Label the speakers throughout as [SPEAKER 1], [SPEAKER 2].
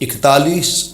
[SPEAKER 1] 41,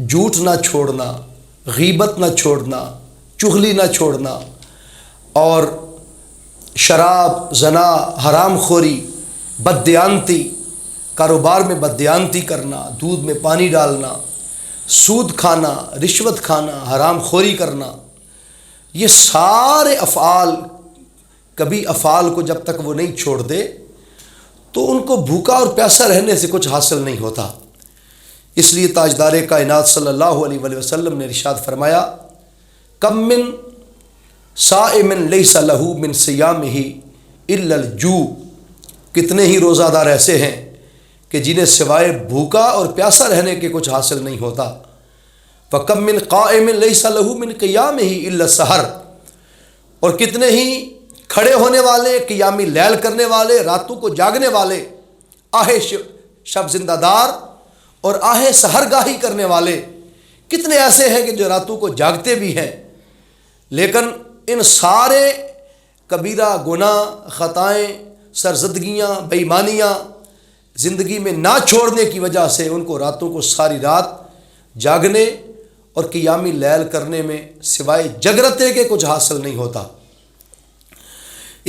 [SPEAKER 1] جھوٹ نہ چھوڑنا، غیبت نہ چھوڑنا، چغلی نہ چھوڑنا، اور شراب، زنا، حرام خوری، بددیانتی، کاروبار میں بددیانتی کرنا، دودھ میں پانی ڈالنا، سود کھانا، رشوت کھانا، حرام خوری کرنا، یہ سارے افعال، کبھی افعال کو جب تک وہ نہیں چھوڑ دے تو ان کو بھوکا اور پیاسا رہنے سے کچھ حاصل نہیں ہوتا۔ اس لیے تاجدار کائنات صلی اللہ علیہ وآلہ وسلم نے ارشاد فرمایا، کم من صائم لیس لہ من صیامہ الا الجوع، کتنے ہی روزہ دار ایسے ہیں کہ جنہیں سوائے بھوکا اور پیاسا رہنے کے کچھ حاصل نہیں ہوتا۔ فکم من قائم لیس لہ من قیامہ الا السحر، اور کتنے ہی کھڑے ہونے والے، قیام لیل کرنے والے، راتوں کو جاگنے والے، آہ شب زندہ دار اور آہ سحرگاہی کرنے والے کتنے ایسے ہیں کہ جو راتوں کو جاگتے بھی ہیں، لیکن ان سارے کبیرہ گناہ، خطائیں، سرزدگیاں، بے ایمانیاں زندگی میں نہ چھوڑنے کی وجہ سے ان کو راتوں کو ساری رات جاگنے اور قیام لیل کرنے میں سوائے جگرتے کے کچھ حاصل نہیں ہوتا۔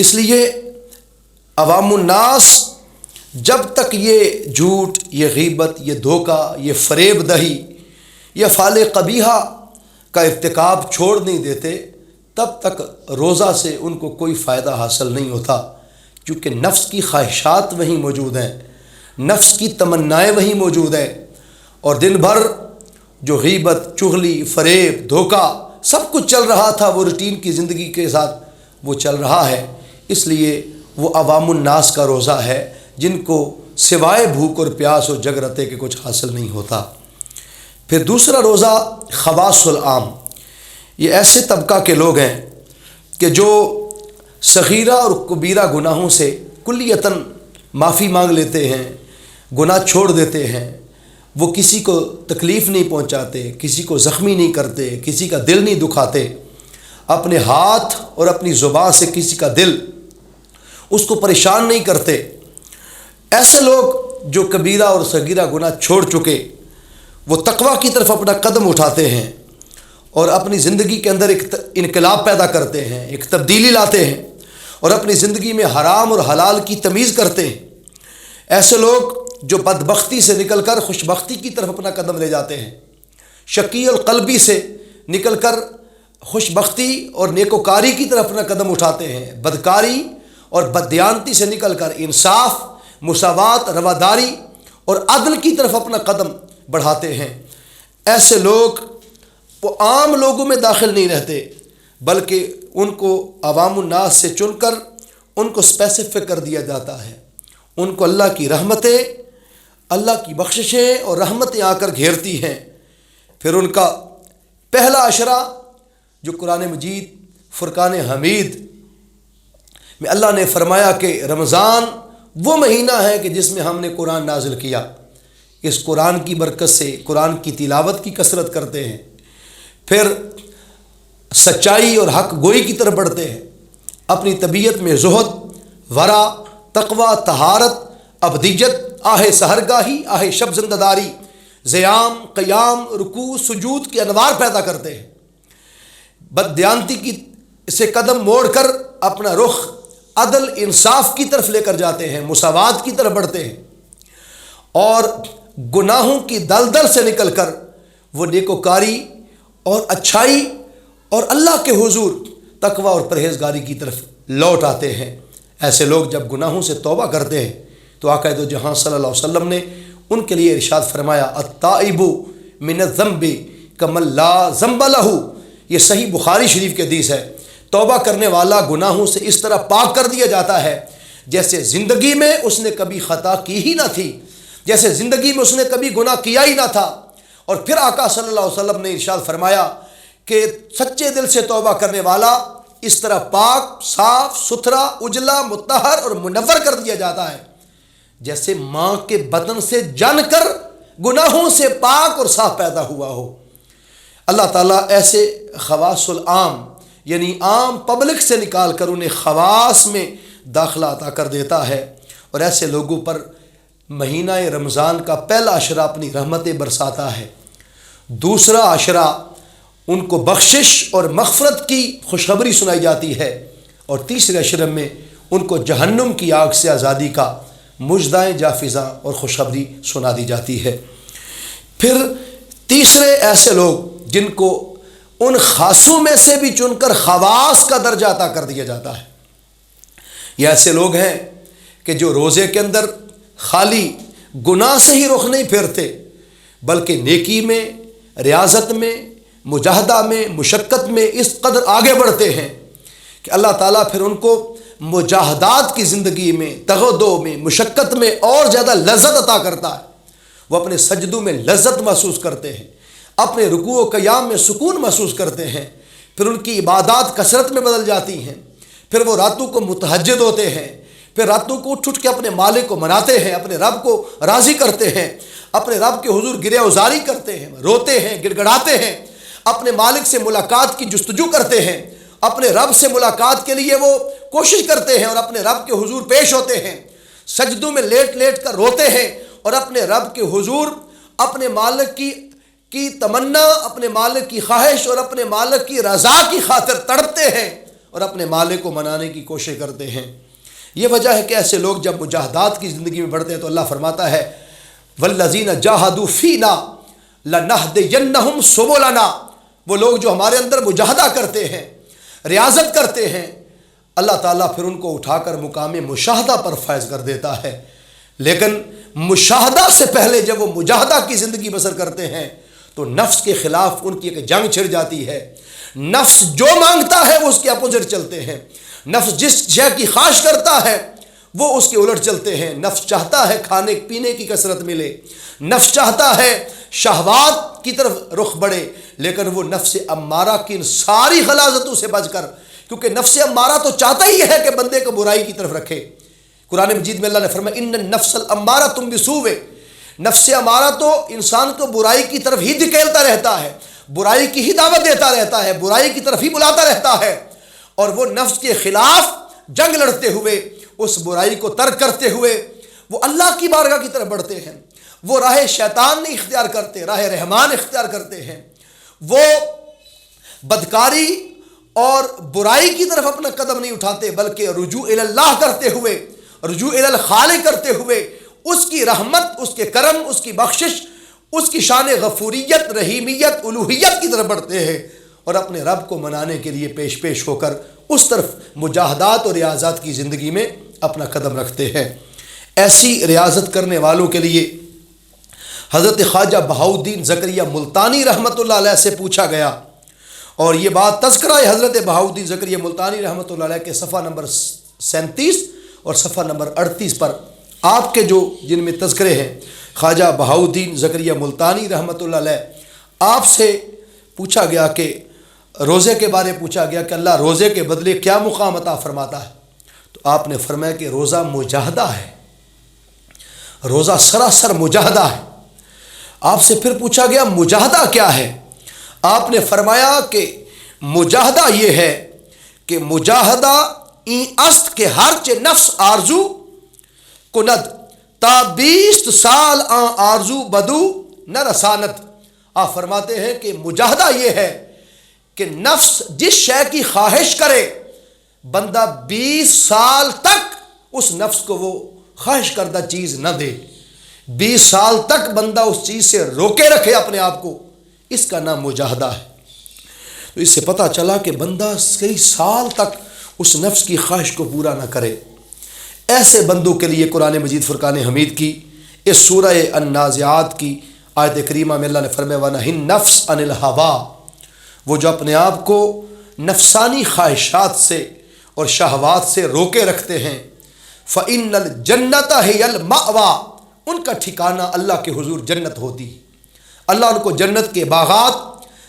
[SPEAKER 1] اس لیے عوام الناس جب تک یہ جھوٹ، یہ غیبت، یہ دھوکہ، یہ فریب دہی، یہ افعال قبیحہ کا ارتکاب چھوڑ نہیں دیتے، تب تک روزہ سے ان کو کوئی فائدہ حاصل نہیں ہوتا، کیونکہ نفس کی خواہشات وہیں موجود ہیں، نفس کی تمنائیں وہیں موجود ہیں، اور دن بھر جو غیبت، چغلی، فریب، دھوکہ سب کچھ چل رہا تھا وہ روٹین کی زندگی کے ساتھ وہ چل رہا ہے۔ اس لیے وہ عوام الناس کا روزہ ہے جن کو سوائے بھوک اور پیاس اور جگرتے کے کچھ حاصل نہیں ہوتا۔ پھر دوسرا روزہ خواص العام، یہ ایسے طبقہ کے لوگ ہیں کہ جو صغیرہ اور کبیرہ گناہوں سے کلیتاً معافی مانگ لیتے ہیں، گناہ چھوڑ دیتے ہیں، وہ کسی کو تکلیف نہیں پہنچاتے، کسی کو زخمی نہیں کرتے، کسی کا دل نہیں دکھاتے، اپنے ہاتھ اور اپنی زبان سے کسی کا دل اس کو پریشان نہیں کرتے۔ ایسے لوگ جو کبیرہ اور صغیرہ گناہ چھوڑ چکے، وہ تقویٰ کی طرف اپنا قدم اٹھاتے ہیں اور اپنی زندگی کے اندر ایک انقلاب پیدا کرتے ہیں، ایک تبدیلی لاتے ہیں اور اپنی زندگی میں حرام اور حلال کی تمیز کرتے ہیں۔ ایسے لوگ جو بدبختی سے نکل کر خوشبختی کی طرف اپنا قدم لے جاتے ہیں، شقی القلبی سے نکل کر خوشبختی اور نیکوکاری کی طرف اپنا قدم اٹھاتے ہیں، بدکاری اور بددیانتی سے نکل کر انصاف، مساوات، رواداری اور عدل کی طرف اپنا قدم بڑھاتے ہیں۔ ایسے لوگ وہ عام لوگوں میں داخل نہیں رہتے، بلکہ ان کو عوام الناس سے چن کر ان کو اسپیسیفک کر دیا جاتا ہے۔ ان کو اللہ کی رحمتیں، اللہ کی بخششیں اور رحمتیں آ کر گھیرتی ہیں۔ پھر ان کا پہلا عشرہ جو قرآن مجید فرقان حمید میں اللہ نے فرمایا کہ رمضان وہ مہینہ ہے کہ جس میں ہم نے قرآن نازل کیا، اس قرآن کی برکت سے قرآن کی تلاوت کی کثرت کرتے ہیں، پھر سچائی اور حق گوئی کی طرف بڑھتے ہیں، اپنی طبیعت میں زہد، ورع، تقوی، طہارت، ابدیت، آہ سحرگاہی، آہ شب زندہ داری، زیام، قیام، رکوع، سجود کے انوار پیدا کرتے ہیں، بددیانتی کی سے قدم موڑ کر اپنا رخ عدل، انصاف کی طرف لے کر جاتے ہیں، مساوات کی طرف بڑھتے ہیں، اور گناہوں کی دلدل سے نکل کر وہ نیکوکاری اور اچھائی اور اللہ کے حضور تقوی اور پرہیزگاری کی طرف لوٹ آتے ہیں۔ ایسے لوگ جب گناہوں سے توبہ کرتے ہیں تو آقا دو جہاں صلی اللہ علیہ وسلم نے ان کے لیے ارشاد فرمایا، التائب من الذنب کمن لا ذنب لہ، یہ صحیح بخاری شریف کی حدیث ہے۔ توبہ کرنے والا گناہوں سے اس طرح پاک کر دیا جاتا ہے جیسے زندگی میں اس نے کبھی خطا کی ہی نہ تھی، جیسے زندگی میں اس نے کبھی گناہ کیا ہی نہ تھا۔ اور پھر آقا صلی اللہ علیہ وسلم نے ارشاد فرمایا کہ سچے دل سے توبہ کرنے والا اس طرح پاک، صاف ستھرا، اجلا، مطہر اور منور کر دیا جاتا ہے جیسے ماں کے بدن سے جن کر گناہوں سے پاک اور صاف پیدا ہوا ہو۔ اللہ تعالیٰ ایسے خواص العام یعنی عام پبلک سے نکال کر انہیں خواص میں داخلہ عطا کر دیتا ہے، اور ایسے لوگوں پر مہینہ رمضان کا پہلا عشرہ اپنی رحمتیں برساتا ہے۔ دوسرا عشرہ ان کو بخشش اور مغفرت کی خوشخبری سنائی جاتی ہے، اور تیسرے عشرے میں ان کو جہنم کی آگ سے آزادی کا مژدائیں جافزاں اور خوشخبری سنا دی جاتی ہے۔ پھر تیسرے ایسے لوگ جن کو ان خاصوں میں سے بھی چن کر خواص کا درجہ عطا کر دیا جاتا ہے، یہ ایسے لوگ ہیں کہ جو روزے کے اندر خالی گناہ سے ہی رخ نہیں پھیرتے، بلکہ نیکی میں، ریاضت میں، مجاہدہ میں، مشقت میں اس قدر آگے بڑھتے ہیں کہ اللہ تعالیٰ پھر ان کو مجاہدات کی زندگی میں، تغدو میں، مشقت میں اور زیادہ لذت عطا کرتا ہے۔ وہ اپنے سجدوں میں لذت محسوس کرتے ہیں، اپنے رکوع و قیام میں سکون محسوس کرتے ہیں، پھر ان کی عبادات کثرت میں بدل جاتی ہیں، پھر وہ راتوں کو متہجد ہوتے ہیں، پھر راتوں کو اٹھ کے اپنے مالک کو مناتے ہیں، اپنے رب کو راضی کرتے ہیں، اپنے رب کے حضور گریہ ازاری کرتے ہیں، روتے ہیں، گڑ گڑاتے ہیں، اپنے مالک سے ملاقات کی جستجو کرتے ہیں، اپنے رب سے ملاقات کے لیے وہ کوشش کرتے ہیں اور اپنے رب کے حضور پیش ہوتے ہیں، سجدوں میں لیٹ لیٹ کر روتے ہیں اور اپنے رب کے حضور اپنے مالک کی تمنا، اپنے مالک کی خواہش اور اپنے مالک کی رضا کی خاطر تڑپتے ہیں اور اپنے مالک کو منانے کی کوشش کرتے ہیں۔ یہ وجہ ہے کہ ایسے لوگ جب مجاہدات کی زندگی میں بڑھتے ہیں تو اللہ فرماتا ہے وَالَّذِينَ جَاهَدُوا فِينَا لَنَهْدِيَنَّهُمْ سُبُلَنَا، وہ لوگ جو ہمارے اندر مجاہدہ کرتے ہیں، ریاضت کرتے ہیں، اللہ تعالیٰ پھر ان کو اٹھا کر مقام مشاہدہ پر فائز کر دیتا ہے۔ لیکن مشاہدہ سے پہلے جب وہ مجاہدہ کی زندگی بسر کرتے ہیں تو نفس کے خلاف ان کی ایک جنگ چھڑ جاتی ہے۔ نفس جو مانگتا ہے وہ اس کے اپوزٹ چلتے ہیں، نفس جس شے کی خواہش کرتا ہے وہ اس کے الٹ چلتے ہیں۔ نفس چاہتا ہے کھانے پینے کی کثرت ملے، نفس چاہتا ہے شہوات کی طرف رخ بڑھے، لیکن وہ نفس امارہ کی ان ساری غلاظتوں سے بچ کر، کیونکہ نفس امارہ تو چاہتا ہی ہے کہ بندے کو برائی کی طرف رکھے۔ قرآن مجید میں اللہ نے فرمایا ان النفس الامارۃ بالسوء، نفس امارہ تو انسان کو برائی کی طرف ہی دھکیلتا رہتا ہے، برائی کی ہی دعوت دیتا رہتا ہے، برائی کی طرف ہی بلاتا رہتا ہے، اور وہ نفس کے خلاف جنگ لڑتے ہوئے، اس برائی کو ترک کرتے ہوئے وہ اللہ کی بارگاہ کی طرف بڑھتے ہیں، وہ راہ شیطان نہیں اختیار کرتے، راہ رحمان اختیار کرتے ہیں، وہ بدکاری اور برائی کی طرف اپنا قدم نہیں اٹھاتے، بلکہ رجوع الی اللہ کرتے ہوئے، رجوع الی الخالق کرتے ہوئے اس کی رحمت، اس کے کرم، اس کی بخشش، اس کی شان غفوریت، رحیمیت، الوہیت کی طرف بڑھتے ہیں اور اپنے رب کو منانے کے لیے پیش ہو کر اس طرف مجاہدات اور ریاضات کی زندگی میں اپنا قدم رکھتے ہیں۔ ایسی ریاضت کرنے والوں کے لیے حضرت خواجہ بہاؤالدین زکریا ملتانی رحمۃ اللہ علیہ سے پوچھا گیا، اور یہ بات تذکرہ ہے حضرت بہاؤالدین زکریا ملتانی رحمۃ اللہ علیہ کے صفحہ نمبر 37 اور صفحہ نمبر 38 پر آپ کے جن میں تذکرے ہیں خواجہ بہاؤالدین زکریا ملتانی رحمۃ اللہ علیہ، آپ سے پوچھا گیا کہ روزے کے بارے پوچھا گیا کہ اللہ روزے کے بدلے کیا مقام عطا فرماتا ہے، تو آپ نے فرمایا کہ روزہ مجاہدہ ہے، روزہ سراسر مجاہدہ ہے۔ آپ سے پھر پوچھا گیا مجاہدہ کیا ہے، آپ نے فرمایا کہ مجاہدہ یہ ہے کہ مجاہدہ این است کہ ہرچ نفس آرزو کند تا 20 سال آن آرزو بدو نہ رسانت۔ آپ فرماتے ہیں کہ مجاہدہ یہ ہے کہ نفس جس شے کی خواہش کرے بندہ 20 سال تک اس نفس کو وہ خواہش کردہ چیز نہ دے، 20 سال تک بندہ اس چیز سے روکے رکھے اپنے آپ کو، اس کا نام مجاہدہ ہے۔ تو اس سے پتہ چلا کہ بندہ کئی سال تک اس نفس کی خواہش کو پورا نہ کرے۔ ایسے بندوں کے لیے قرآن مجید فرقان حمید کی اس سورہ النازعات کی آیت کریمہ میں اللہ نے فرمایا وَنَهِ النَّفْسَ عَنِ الْهَوَىٰ، وہ جو اپنے آپ کو نفسانی خواہشات سے اور شہوات سے روکے رکھتے ہیں، فَإِنَّ الْجَنَّةَ هِيَ الْمَأْوَىٰ، ان کا ٹھکانہ اللہ کے حضور جنت ہوتی۔ اللہ ان کو جنت کے باغات،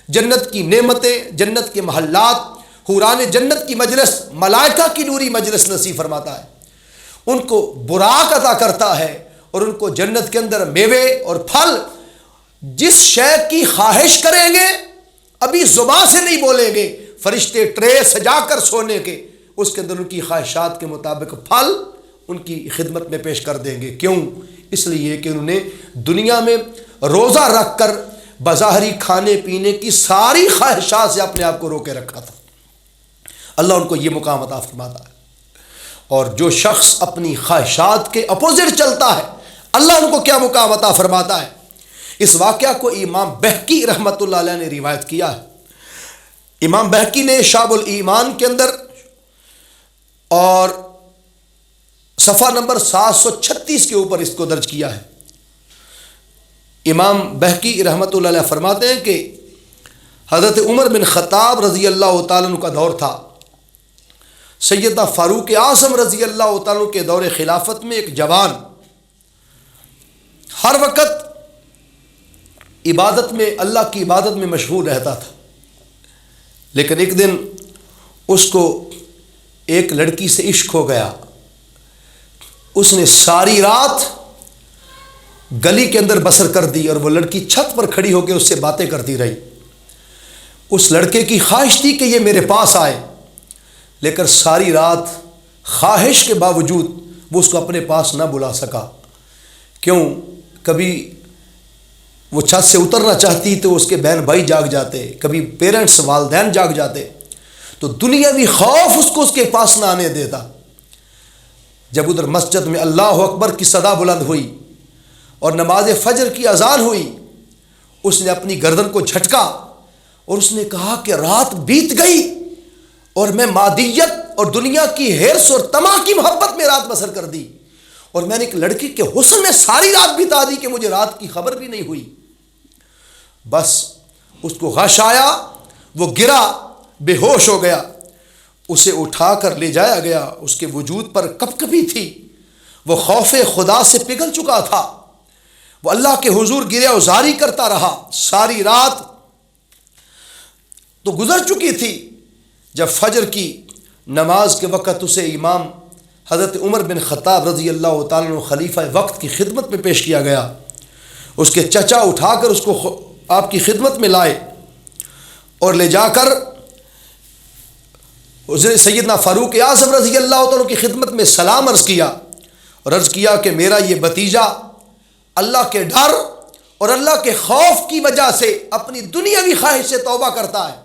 [SPEAKER 1] جنت کی نعمتیں، جنت کے محلات، حوران جنت کی مجلس، ملائکہ کی نوری مجلس نصیب فرماتا ہے، ان کو براق عطا کرتا ہے، اور ان کو جنت کے اندر میوے اور پھل جس شے کی خواہش کریں گے ابھی زبان سے نہیں بولیں گے، فرشتے ٹرے سجا کر سونے کے اس کے اندر ان کی خواہشات کے مطابق پھل ان کی خدمت میں پیش کر دیں گے۔ کیوں؟ اس لیے کہ انہوں نے دنیا میں روزہ رکھ کر بظاہری کھانے پینے کی ساری خواہشات سے اپنے آپ کو روکے رکھا تھا، اللہ ان کو یہ مقام عطا فرماتا ہے۔ اور جو شخص اپنی خواہشات کے اپوزٹ چلتا ہے، اللہ ان کو کیا مقام عطا فرماتا ہے۔ اس واقعہ کو امام بہقی رحمۃ اللہ علیہ نے روایت کیا ہے۔ امام بہقی نے شعب الایمان کے اندر اور صفحہ نمبر 736 کے اوپر اس کو درج کیا ہے۔ امام بہقی رحمۃ اللہ علیہ فرماتے ہیں کہ حضرت عمر بن خطاب رضی اللہ تعالیٰ عنہ کا دور تھا۔ سیدنا فاروق اعظم رضی اللہ تعالیٰ عنہ کے دور خلافت میں ایک جوان ہر وقت عبادت میں، اللہ کی عبادت میں مشغول رہتا تھا، لیکن ایک دن اس کو ایک لڑکی سے عشق ہو گیا۔ اس نے ساری رات گلی کے اندر بسر کر دی اور وہ لڑکی چھت پر کھڑی ہو کے اس سے باتیں کرتی رہی۔ اس لڑکے کی خواہش تھی کہ یہ میرے پاس آئے، لیکن ساری رات خواہش کے باوجود وہ اس کو اپنے پاس نہ بلا سکا۔ کیوں؟ کبھی وہ چھت سے اترنا چاہتی تو اس کے بہن بھائی جاگ جاتے، کبھی پیرنٹس والدین جاگ جاتے، تو دنیاوی خوف اس کو اس کے پاس نہ آنے دیتا۔ جب ادھر مسجد میں اللہ اکبر کی صدا بلند ہوئی اور نماز فجر کی اذان ہوئی، اس نے اپنی گردن کو جھٹکا اور اس نے کہا کہ رات بیت گئی اور میں مادیت اور دنیا کی حرص اور طمع کی محبت میں رات بسر کر دی، اور میں نے ایک لڑکی کے حسن میں ساری رات بتا دی کہ مجھے رات کی خبر بھی نہیں ہوئی۔ بس اس کو غش آیا، وہ گرا، بے ہوش ہو گیا۔ اسے اٹھا کر لے جایا گیا، اس کے وجود پر کپکپی تھی، وہ خوف خدا سے پگھل چکا تھا، وہ اللہ کے حضور گریہ ازاری کرتا رہا۔ ساری رات تو گزر چکی تھی، جب فجر کی نماز کے وقت اسے امام حضرت عمر بن خطاب رضی اللہ تعالیٰ عنہ خلیفہ وقت کی خدمت میں پیش کیا گیا۔ اس کے چچا اٹھا کر اس کو آپ کی خدمت میں لائے اور لے جا کر سیدنا فاروق اعظم رضی اللہ تعالیٰ کی خدمت میں سلام عرض کیا اور عرض کیا کہ میرا یہ بھتیجا اللہ کے ڈر اور اللہ کے خوف کی وجہ سے اپنی دنیاوی خواہش سے توبہ کرتا ہے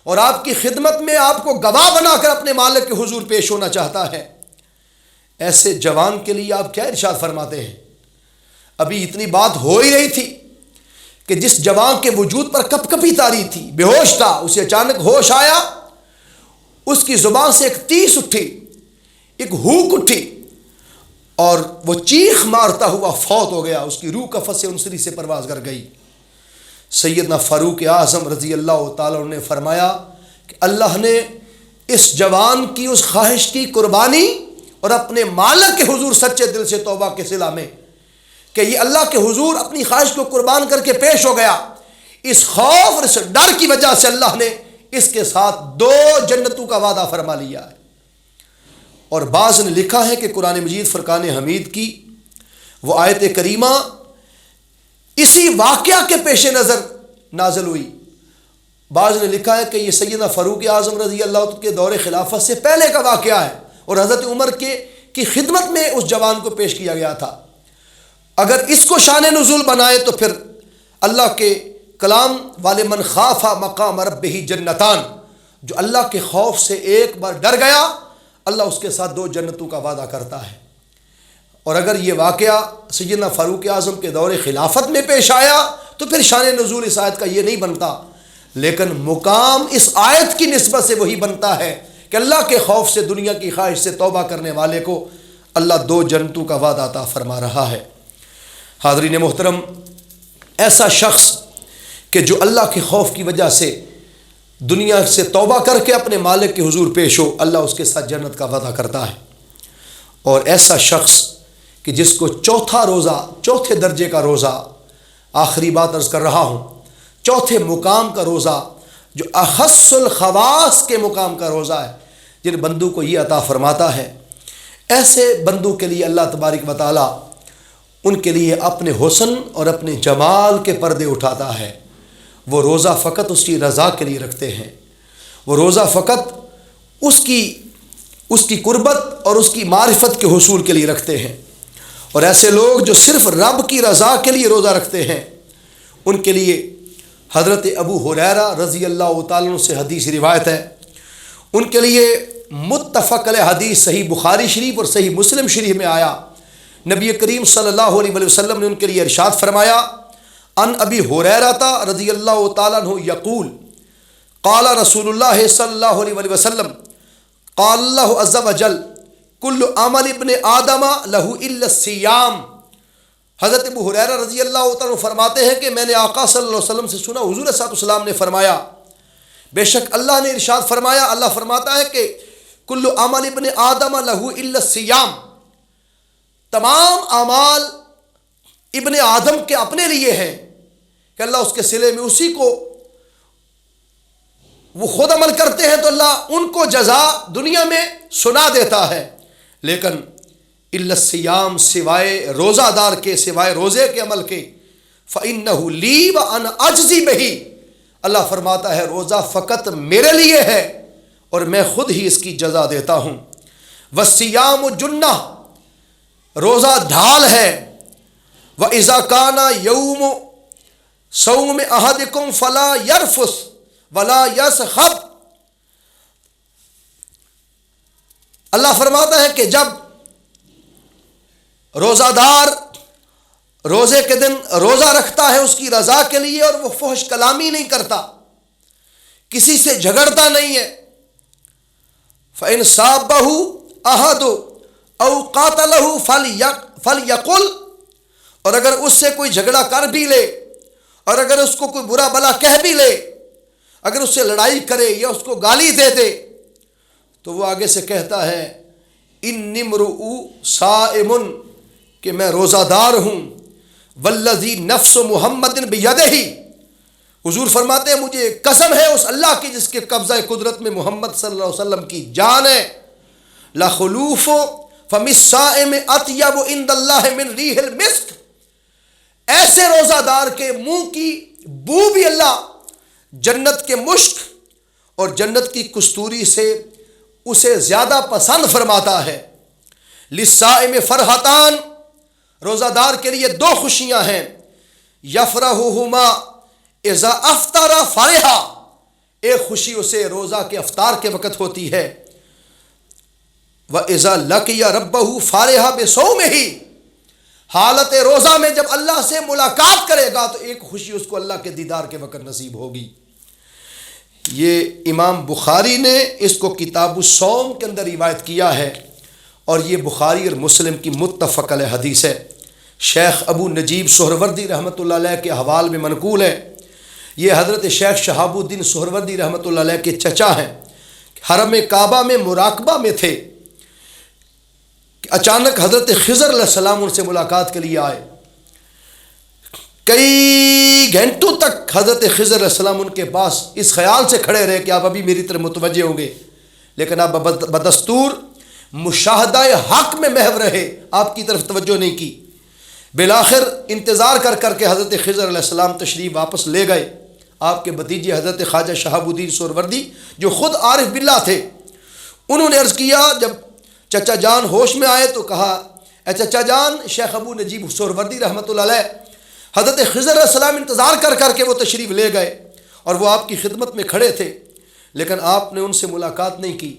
[SPEAKER 1] اور آپ کی خدمت میں آپ کو گواہ بنا کر اپنے مالک کے حضور پیش ہونا چاہتا ہے۔ ایسے جوان کے لیے آپ کیا ارشاد فرماتے ہیں؟ ابھی اتنی بات ہو ہی رہی تھی کہ جس جوان کے وجود پر کپ کپی طاری تھی، بے ہوش تھا، اسے اچانک ہوش آیا، اس کی زبان سے ایک تیس اٹھی، ایک ہوک اٹھی اور وہ چیخ مارتا ہوا فوت ہو گیا۔ اس کی روح قفس انصری سے پرواز کر گئی۔ سیدنا فاروق اعظم رضی اللہ تعالیٰ عنہ نے فرمایا کہ اللہ نے اس جوان کی اس خواہش کی قربانی اور اپنے مالک کے حضور سچے دل سے توبہ کے صلہ میں کہ یہ اللہ کے حضور اپنی خواہش کو قربان کر کے پیش ہو گیا، اس خوف اور اس ڈر کی وجہ سے اللہ نے اس کے ساتھ 2 جنتوں کا وعدہ فرما لیا ہے۔ اور بعض نے لکھا ہے کہ قرآن مجید فرقان حمید کی وہ آیت کریمہ اسی واقعہ کے پیش نظر نازل ہوئی۔ بعض نے لکھا ہے کہ یہ سیدنا فاروق اعظم رضی اللہ عنہ کے دور خلافت سے پہلے کا واقعہ ہے اور حضرت عمر کی خدمت میں اس جوان کو پیش کیا گیا تھا۔ اگر اس کو شان نزول بنائے تو پھر اللہ کے کلام والے من خاف مقام ربہ جنتان، جو اللہ کے خوف سے ایک بار ڈر گیا، اللہ اس کے ساتھ 2 جنتوں کا وعدہ کرتا ہے۔ اور اگر یہ واقعہ سیدنا فاروق اعظم کے دور خلافت میں پیش آیا تو پھر شان نزول اس آیت کا یہ نہیں بنتا، لیکن مقام اس آیت کی نسبت سے وہی بنتا ہے کہ اللہ کے خوف سے، دنیا کی خواہش سے توبہ کرنے والے کو اللہ 2 جنتوں کا وعدہ عطا فرما رہا ہے۔ حاضرین محترم، ایسا شخص کہ جو اللہ کے خوف کی وجہ سے دنیا سے توبہ کر کے اپنے مالک کے حضور پیش ہو، اللہ اس کے ساتھ جنت کا وعدہ کرتا ہے۔ اور ایسا شخص کہ جس کو چوتھا روزہ، چوتھے درجے کا روزہ، آخری بات عرض کر رہا ہوں، چوتھے مقام کا روزہ جو اخص الخواص کے مقام کا روزہ ہے، جن بندوں کو یہ عطا فرماتا ہے، ایسے بندوں کے لیے اللہ تبارک و تعالی ان کے لیے اپنے حسن اور اپنے جمال کے پردے اٹھاتا ہے۔ وہ روزہ فقط اس کی رضا کے لیے رکھتے ہیں، وہ روزہ فقط اس کی قربت اور اس کی معرفت کے حصول کے لیے رکھتے ہیں۔ اور ایسے لوگ جو صرف رب کی رضا کے لیے روزہ رکھتے ہیں، ان کے لیے حضرت ابو ہریرہ رضی اللہ تعالیٰ عنہ سے حدیث روایت ہے، ان کے لیے متفق علیہ حدیث صحیح بخاری شریف اور صحیح مسلم شریف میں آیا، نبی کریم صلی اللہ علیہ وسلم نے ان کے لیے ارشاد فرمایا، ان ابی ہریرہ رضی اللہ تعالیٰ عنہ یقول قال رسول اللہ صلی اللہ علیہ وسلم قال اللہ عز وجل کل عمل ابن آدم لہ الا الصیام۔ حضرت ابو ہریرہ رضی اللہ تعالیٰ عنہ فرماتے ہیں کہ میں نے آقا صلی اللہ علیہ وسلم سے سنا، حضور صلی اللہ علیہ وسلم نے فرمایا، بے شک اللہ نے ارشاد فرمایا، اللہ فرماتا ہے کہ کل عمل ابن آدم لہ الا الصیام، تمام اعمال ابن آدم کے اپنے لیے ہیں کہ اللہ اس کے صلے میں اسی کو وہ خود عمل کرتے ہیں تو اللہ ان کو جزا دنیا میں سنا دیتا ہے، لیکن الا الصیام سوائے روزہ دار کے، سوائے روزے کے عمل کے، فإنہ لی وأنا اجزی بہ، اللہ فرماتا ہے روزہ فقط میرے لیے ہے اور میں خود ہی اس کی جزا دیتا ہوں۔ والصیام جنہ، روزہ ڈھال ہے، وإذا کان یوم صوم احدکم فلا یرفث ولا یسخب، اللہ فرماتا ہے کہ جب روزہ دار روزے کے دن روزہ رکھتا ہے اس کی رضا کے لیے اور وہ فحش کلامی نہیں کرتا، کسی سے جھگڑتا نہیں ہے، فإن صابہ احد او قاتلہ فلیقل، اور اگر اس سے کوئی جھگڑا کر بھی لے اور اگر اس کو کوئی برا بلا کہہ بھی لے، اگر اس سے لڑائی کرے یا اس کو گالی دے دے تو وہ آگے سے کہتا ہے انی امرؤ صائم، کہ میں روزہ دار ہوں، والذی نفس محمد بیدہ، حضور فرماتے ہیں مجھے قسم ہے اس اللہ کی جس کے قبضہ قدرت میں محمد صلی اللہ علیہ وسلم کی جان ہے، لخلوف فم الصائم اطیب عند اللہ من ریح المسک، ایسے روزہ دار کے منہ کی بو بھی اللہ جنت کے مشک اور جنت کی کستوری سے اسے زیادہ پسند فرماتا ہے۔ للصائم فرحتان، روزہ دار کے لیے دو خوشیاں ہیں، یفرحہما اذا افطر فرحا، ایک خوشی اسے روزہ کے افطار کے وقت ہوتی ہے، وَإِذَا لَقِيَ رَبَّهُ فَارِحًا بِصَوْمِهِ، حالت روزہ میں جب اللہ سے ملاقات کرے گا تو ایک خوشی اس کو اللہ کے دیدار کے وقت نصیب ہوگی۔ یہ امام بخاری نے اس کو کتاب الصوم کے اندر روایت کیا ہے اور یہ بخاری اور مسلم کی متفق علیہ حدیث ہے۔ شیخ ابو نجیب سہروردی رحمۃ اللہ علیہ کے حوال میں منقول ہے، یہ حضرت شیخ شہاب الدین سہروردی رحمۃ اللہ علیہ کے چچا ہیں، حرم کعبہ میں مراقبہ میں تھے، اچانک حضرت خضر علیہ السلام ان سے ملاقات کے لیے آئے، کئی گھنٹوں تک حضرت خضر علیہ السلام ان کے پاس اس خیال سے کھڑے رہے کہ آپ ابھی میری طرف متوجہ ہوں گے، لیکن آپ بدستور مشاہدہ حق میں محو رہے، آپ کی طرف توجہ نہیں کی۔ بالآخر انتظار کر کر کے حضرت خضر علیہ السلام تشریف واپس لے گئے۔ آپ کے بھتیجے حضرت خواجہ شہاب الدین سہروردی جو خود عارف باللہ تھے، انہوں نے عرض کیا، جب چچا جان ہوش میں آئے تو کہا، اے چچا جان، شیخ ابو نجیب سہروردی رحمۃ اللہ علیہ حضرت خضر علیہ السلام انتظار کر کر کے وہ تشریف لے گئے اور وہ آپ کی خدمت میں کھڑے تھے، لیکن آپ نے ان سے ملاقات نہیں کی،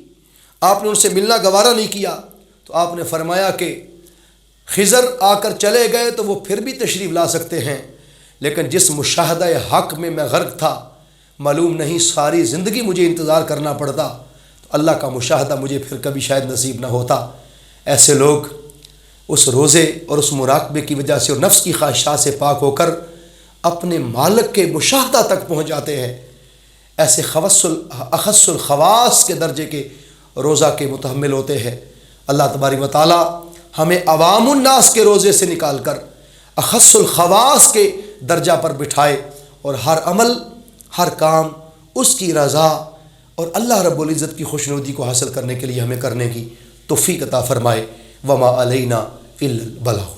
[SPEAKER 1] آپ نے ان سے ملنا گوارا نہیں کیا، تو آپ نے فرمایا کہ خضر آ کر چلے گئے تو وہ پھر بھی تشریف لا سکتے ہیں، لیکن جس مشاہدہ حق میں میں غرق تھا، معلوم نہیں ساری زندگی مجھے انتظار کرنا پڑتا تو اللہ کا مشاہدہ مجھے پھر کبھی شاید نصیب نہ ہوتا۔ ایسے لوگ اس روزے اور اس مراقبے کی وجہ سے اور نفس کی خواہشات سے پاک ہو کر اپنے مالک کے مشاہدہ تک پہنچ جاتے ہیں، ایسے اخص الخواص کے درجے کے روزہ کے متحمل ہوتے ہیں۔ اللہ تبارک و تعالی ہمیں عوام الناس کے روزے سے نکال کر اخص الخواص کے درجہ پر بٹھائے اور ہر عمل، ہر کام اس کی رضا اور اللہ رب العزت کی خوشنودی کو حاصل کرنے کے لیے ہمیں کرنے کی توفیق عطا فرمائے۔ وما علینا الا البلاغ۔